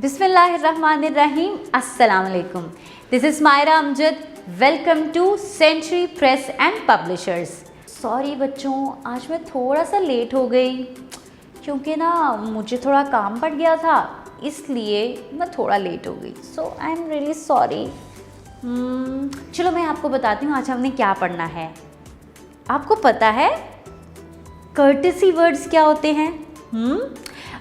बिस्मिल्लाहिर्रहमानिर्रहीम, अस्सलाम वालेकुम। This is Maira Amjad. Welcome to Century Press and Publishers. Sorry बच्चों, आज मैं थोड़ा सा लेट हो गई क्योंकि ना मुझे थोड़ा काम पड़ गया था, इसलिए मैं थोड़ा लेट हो गई। सो आई एम रियली सॉरी। चलो मैं आपको बताती हूँ आज हमने क्या पढ़ना है। आपको पता है कर्टेसी वर्ड्स क्या होते हैं?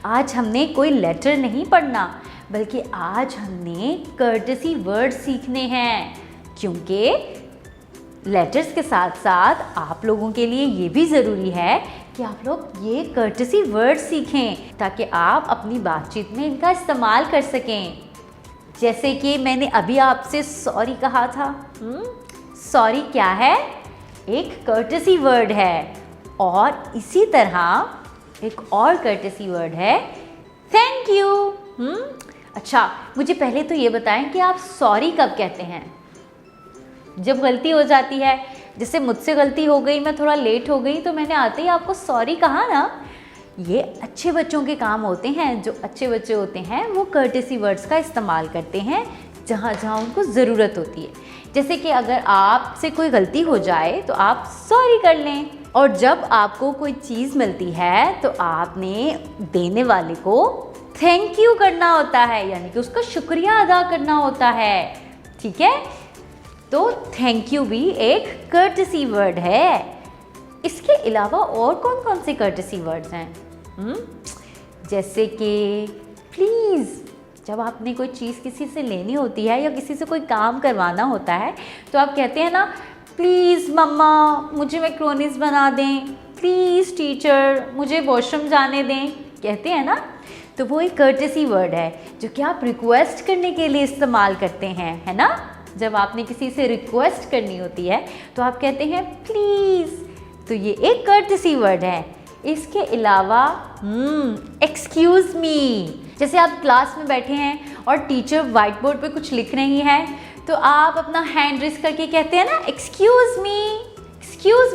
आज हमने कोई लेटर नहीं पढ़ना, बल्कि आज हमने कर्टेसी वर्ड्स सीखने हैं, क्योंकि लेटर्स के साथ साथ आप लोगों के लिए ये भी ज़रूरी है कि आप लोग ये कर्टेसी वर्ड्स सीखें ताकि आप अपनी बातचीत में इनका इस्तेमाल कर सकें। जैसे कि मैंने अभी आपसे सॉरी कहा था। सॉरी क्या है? एक कर्टेसी वर्ड है। और इसी तरह एक और कर्टेसी वर्ड है थैंक यू। अच्छा, मुझे पहले तो ये बताएं कि आप सॉरी कब कहते हैं? जब गलती हो जाती है, जैसे मुझसे गलती हो गई, मैं थोड़ा लेट हो गई, तो मैंने आते ही आपको सॉरी कहा ना। ये अच्छे बच्चों के काम होते हैं। जो अच्छे बच्चे होते हैं वो कर्टेसी वर्ड्स का इस्तेमाल करते हैं जहाँ जहाँ उनको ज़रूरत होती है। जैसे कि अगर आपसे कोई गलती हो जाए तो आप सॉरी कर लें, और जब आपको कोई चीज़ मिलती है तो आपने देने वाले को थैंक यू करना होता है, यानी कि उसका शुक्रिया अदा करना होता है। ठीक है, तो थैंक यू भी एक कर्टेसी वर्ड है। इसके अलावा और कौन कौन से कर्टेसी वर्ड्स हैं? जैसे कि प्लीज़, जब आपने कोई चीज़ किसी से लेनी होती है या किसी से कोई काम करवाना होता है तो आप कहते हैं ना, प्लीज़ मम्मा मुझे मैक्रोनीस बना दें, प्लीज़ टीचर मुझे वॉशरूम जाने दें, कहते हैं ना। तो वो एक कर्टेसी वर्ड है जो कि आप रिक्वेस्ट करने के लिए इस्तेमाल करते हैं, है ना। जब आपने किसी से रिक्वेस्ट करनी होती है तो आप कहते हैं प्लीज़, तो ये एक कर्टेसी वर्ड है। इसके अलावा एक्सक्यूज़ मी, जैसे आप क्लास में बैठे हैं और टीचर वाइट बोर्ड पे कुछ लिख रही हैं, तो आप अपना हैंड रेस करके कहते हैं ना एक्सक्यूज़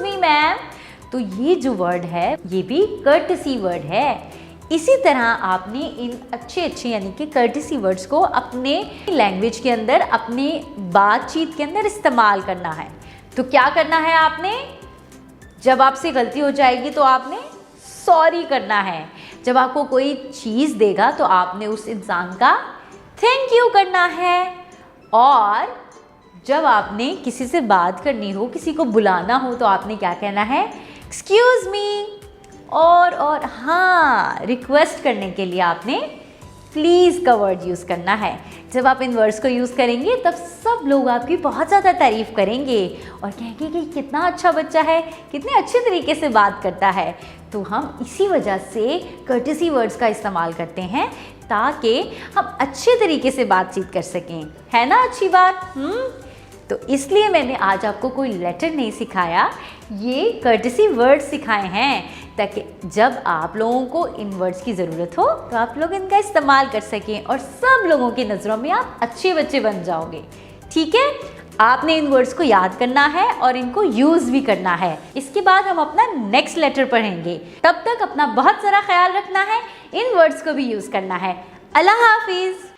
मी मैम। तो ये जो वर्ड है ये भी कर्टेसी वर्ड है। इसी तरह आपने इन अच्छे यानी कि कर्टेसी वर्ड्स को अपने लैंग्वेज के अंदर, अपने बातचीत के अंदर इस्तेमाल करना है। तो क्या करना है आपने? जब आपसे गलती हो जाएगी तो आपने सॉरी करना है। जब आपको कोई चीज़ देगा तो आपने उस इंसान का थैंक यू करना है। और जब आपने किसी से बात करनी हो, किसी को बुलाना हो, तो आपने क्या कहना है? Excuse me. और हाँ, रिक्वेस्ट करने के लिए आपने प्लीज़ का वर्ड यूज़ करना है। जब आप इन वर्ड्स को यूज़ करेंगे तब सब लोग आपकी बहुत ज़्यादा तारीफ़ करेंगे और कहेंगे कि कितना अच्छा बच्चा है, कितने अच्छे तरीके से बात करता है। तो हम इसी वजह से कर्टेसी वर्ड्स का इस्तेमाल करते हैं ताकि हम अच्छे तरीके से बातचीत कर सकें, है ना। अच्छी बात। तो इसलिए मैंने आज आपको कोई लेटर नहीं सिखाया, ये कर्टेसी वर्ड्स सिखाए हैं ताकि जब आप लोगों को इन वर्ड्स की ज़रूरत हो तो आप लोग इनका इस्तेमाल कर सकें और सब लोगों की नज़रों में आप अच्छे बच्चे बन जाओगे। ठीक है, आपने इन वर्ड्स को याद करना है और इनको यूज़ भी करना है। इसके बाद हम अपना नेक्स्ट लेटर पढ़ेंगे। तब तक अपना बहुत सारा ख्याल रखना है, इन वर्ड्स को भी यूज़ करना है। अल्लाह हाफिज़।